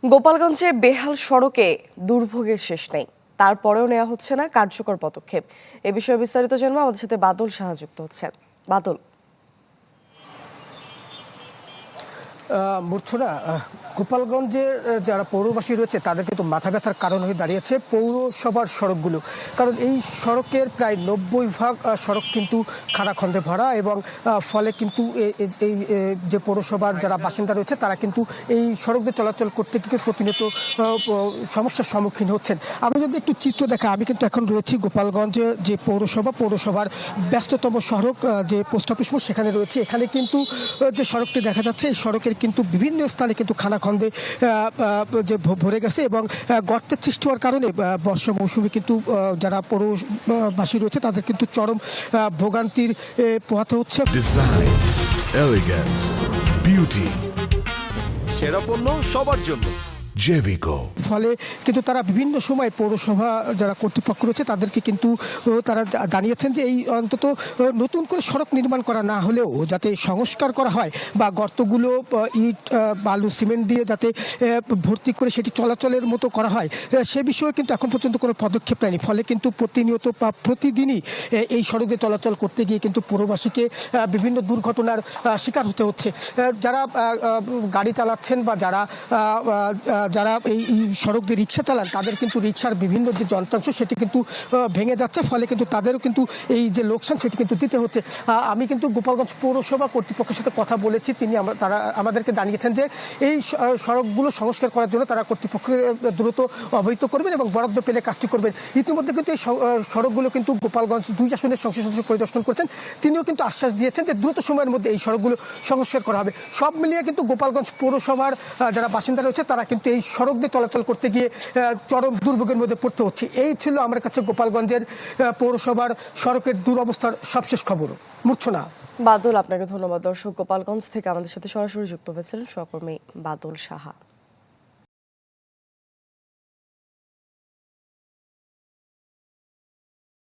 গোপালগঞ্জে বেহাল সড়কে দুর্ভোগের শেষ নেই, তারপরেও নেওয়া হচ্ছে না কার্যকর পদক্ষেপ। এ বিষয়ে বিস্তারিত জানবো, আমাদের সাথে বাদল সাহা যুক্ত হচ্ছেন। বাদল। মূর্ছনা, গোপালগঞ্জের যারা পৌরবাসী রয়েছে তাদের কিন্তু মাথা ব্যথার কারণ হয়ে দাঁড়িয়েছে পৌরসভার সড়কগুলো। কারণ এই সড়কের প্রায় 90% সড়ক কিন্তু খানাখন্দে ভরা, এবং ফলে কিন্তু এই যে পৌরসভার যারা বাসিন্দা রয়েছে তারা কিন্তু এই সড়ক দিয়ে চলাচল করতে গিয়ে প্রতিনিয়ত সমস্যার সম্মুখীন হচ্ছেন। আমি যদি একটু চিত্র দেখা, আমি কিন্তু এখন রয়েছি গোপালগঞ্জে যে পৌরসভার ব্যস্ততম সড়ক যে পোস্ট অফিস মোড় সেখানে রয়েছে। এখানে কিন্তু যে সড়কটি দেখা যাচ্ছে এই সড়কের কিন্তু বিভিন্ন স্থানে কিন্তু খানাখন্দে যে ভরে গেছে, এবং গর্তের সৃষ্টি হওয়ার কারণে বর্ষা মৌসুমে কিন্তু যারা পৌরবাসী রয়েছে তাদের কিন্তু চরম ভোগান্তির পোহাতে হচ্ছে। ডিজাইন, এলিগেন্স, বিউটি, সেরা পণ্য সবার জন্য জেভিকো। ফলে কিন্তু তারা বিভিন্ন সময় পৌরসভা যারা কর্তৃপক্ষ রয়েছে তাদেরকে কিন্তু তারা জানিয়েছেন যে এই অন্তত নতুন করে সড়ক নির্মাণ করা না হলেও যাতে সংস্কার করা হয়, বা গর্তগুলো ইট বালু সিমেন্ট দিয়ে যাতে ভর্তি করে সেটি চলাচলের মতো করা হয়, সে বিষয়ে কিন্তু এখন পর্যন্ত কোনো পদক্ষেপ নেয়নি। ফলে কিন্তু প্রতিনিয়ত বা প্রতিদিনই এই সড়কে চলাচল করতে গিয়ে কিন্তু পৌরবাসীকে বিভিন্ন দুর্ঘটনার শিকার হতে হচ্ছে। যারা গাড়ি চালাচ্ছেন বা যারা এই সড়ক দিয়ে রিক্সা চালান তাদের কিন্তু রিক্সার বিভিন্ন যে যন্ত্রাংশ সেটি কিন্তু ভেঙে যাচ্ছে, ফলে কিন্তু তাদেরও কিন্তু এই যে লোকসান সেটি কিন্তু দিতে হচ্ছে। আমি কিন্তু গোপালগঞ্জ পৌরসভা কর্তৃপক্ষের সাথে কথা বলেছি, তারা আমাদেরকে জানিয়েছেন যে এই সড়কগুলো সংস্কার করার জন্য তারা কর্তৃপক্ষকে দ্রুত অবহিত করবেন এবং বরাদ্দ পেলে কাজটি করবেন। ইতিমধ্যে কিন্তু এই সড়কগুলো কিন্তু গোপালগঞ্জ 2 আসনের সংসদ সদস্য পরিদর্শন করেছেন, তিনিও কিন্তু আশ্বাস দিয়েছেন যে দ্রুত সময়ের মধ্যে এই সড়কগুলো সংস্কার করা হবে। সব মিলিয়ে কিন্তু গোপালগঞ্জ পৌরসভার যারা বাসিন্দা রয়েছে তারা কিন্তু এই সড়ক দিয়ে চলাচল করতে গিয়ে চরম দুর্ভোগের মধ্যে পড়তে হচ্ছে। এই ছিল আমার কাছে গোপালগঞ্জের পৌরসভার সড়কের দুরবস্থার সবশেষ খবর। মূর্ছনা। বাদল, আপনাকে ধন্যবাদ। দর্শক, গোপালগঞ্জ থেকে আমাদের সাথে সরাসরি যুক্ত হয়েছিলেন সহকর্মী বাদল সাহা।